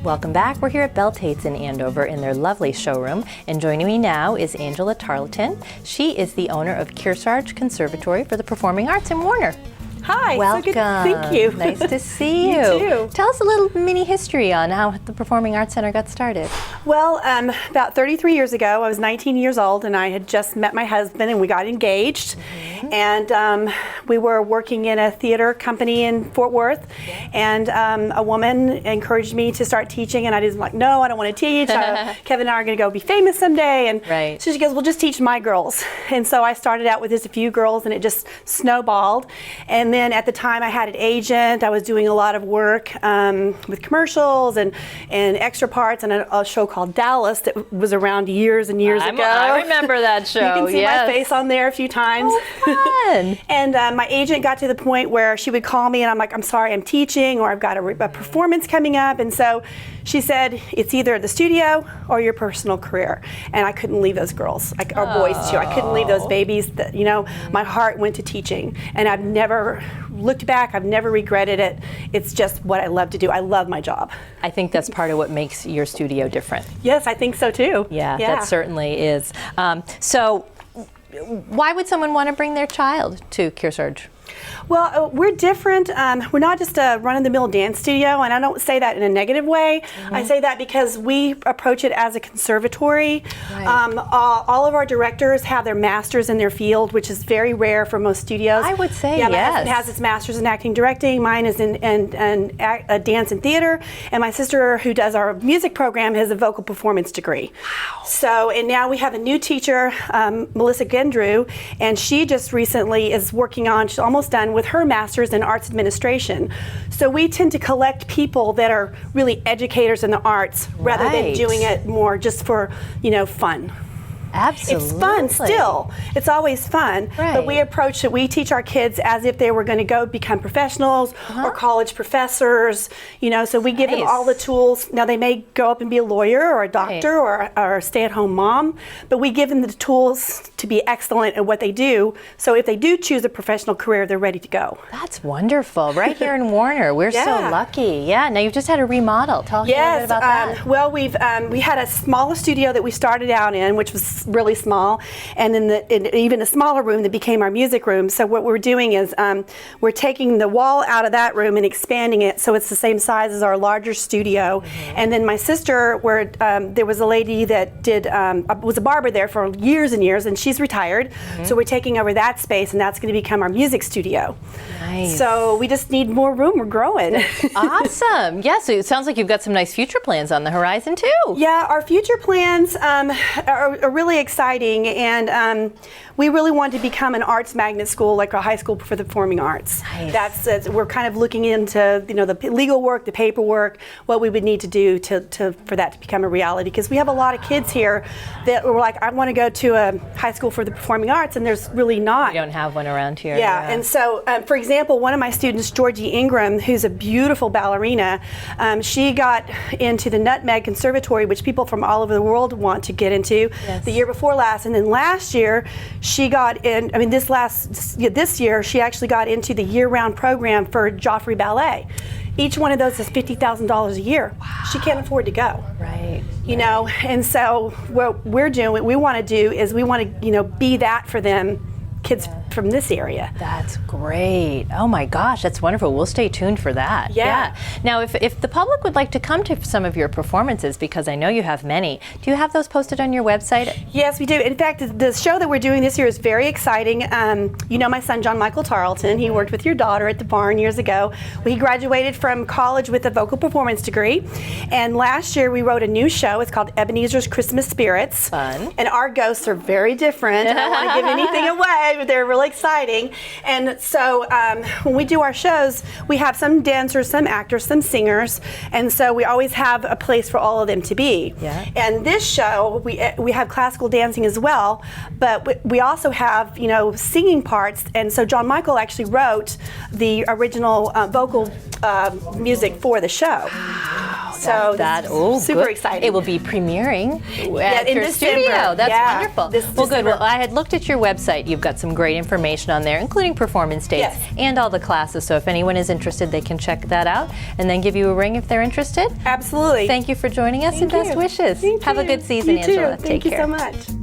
Welcome back. We're here at Belletetes in Andover in their lovely showroom, and joining me now is Angela Tarleton. She is the owner of Kearsarge Conservatory for the Performing Arts in Warner. Hi. Welcome. So good. Thank you. Nice to see you. You too. Tell us a little mini history on how the Performing Arts Center got started. Well, about 33 years ago, I was 19 years old, and I had just met my husband, and we got engaged. And we were working in a theater company in Fort Worth, and a woman encouraged me to start teaching, and I was like, no, I don't want to teach. Kevin and I are going to go be famous someday. And so she goes, well, just teach my girls. And so I started out with just a few girls, and it just snowballed. And then at the time, I had an agent. I was doing a lot of work with commercials and extra parts and a show called Dallas that was around years and years ago. I remember that show. You can see my face on there a few times. Oh, fun. And my agent got to the point where she would call me and I'm like, I'm sorry, I'm teaching, or I've got a performance coming up. And so she said, it's either the studio or your personal career. And I couldn't leave those girls, or boys too. I couldn't leave those babies. My heart went to teaching. And I've never looked back. I've never regretted it. It's just what I love to do. I love my job. I think that's part of what makes your studio different. Yes, I think so too. Yeah. That certainly is. So why would someone want to bring their child to Kearsarge? Well, we're different. We're not just a run-of-the-mill dance studio, and I don't say that in a negative way. I say that because we approach it as a conservatory. Right. All of our directors have their masters in their field, which is very rare for most studios. I would say, yes. My husband has his master's in acting directing. Mine is in dance and theater, and my sister, who does our music program, has a vocal performance degree. Wow. So, and now we have a new teacher, Melissa Gendrew, and she just recently is working on, she's almost done with her master's in arts administration. So we tend to collect people that are really educators in the arts rather than doing it more just for, fun. Absolutely. It's fun still. It's always fun. Right. But we approach it, we teach our kids as if they were going to go become professionals or college professors, so we give them all the tools. Now they may go up and be a lawyer or a doctor or a stay-at-home mom, but we give them the tools to be excellent at what they do. So if they do choose a professional career, they're ready to go. That's wonderful. Right here in Warner. We're so lucky. Yeah. Now you've just had a remodel. Tell us a little bit about that. Well, we had a smaller studio that we started out in, which was really small, and then even a smaller room that became our music room. So what we're doing is we're taking the wall out of that room and expanding it so it's the same size as our larger studio. And then my sister, there was a lady that was a barber there for years and years, and she's retired. So we're taking over that space, and that's going to become our music studio. Nice. So we just need more room. We're growing. Awesome. Yeah, so it sounds like you've got some nice future plans on the horizon too. Yeah, our future plans are really exciting, and we really want to become an arts magnet school, like a high school for the performing arts. Nice. We're kind of looking into the legal work, the paperwork, what we would need to do for that to become a reality, because we have a lot of kids here that were like, I want to go to a high school for the performing arts, and there's really not. We don't have one around here. Yeah. And so for example, one of my students, Georgie Ingram, who's a beautiful ballerina, she got into the Nutmeg Conservatory, which people from all over the world want to get into. The year before last, and then last year she got in. This year she actually got into the year-round program for Joffrey Ballet. Each one of those is $50,000 a year. Wow. She can't afford to go. Right. And so what we want to do is we want to be that for them, kids from this area. That's great. Oh my gosh, that's wonderful. We'll stay tuned for that. Yeah. Now, if the public would like to come to some of your performances, because I know you have many, do you have those posted on your website? Yes, we do. In fact, the show that we're doing this year is very exciting. My son, John Michael Tarleton, he worked with your daughter at the barn years ago. He graduated from college with a vocal performance degree. And last year we wrote a new show. It's called Ebenezer's Christmas Spirits. Fun. And our ghosts are very different. I don't want to give anything away, but they're really exciting. And so when we do our shows, we have some dancers, some actors, some singers, and so we always have a place for all of them to be. Yeah. And this show, we have classical dancing as well, but we also have singing parts. And so John Michael actually wrote the original vocal music for the show. Wow. So super exciting. It will be premiering at in your December. studio. That's Yeah, wonderful. this Well, good. December. Well, I had looked at your website. You've got some great information on there, including performance dates Yes. and all the classes. So if anyone is interested, they can check that out and then give you a ring if they're interested. Absolutely. Thank you for joining us and best wishes. Thank Have a you. good season, You too. Angela. Thank Take you care. so much.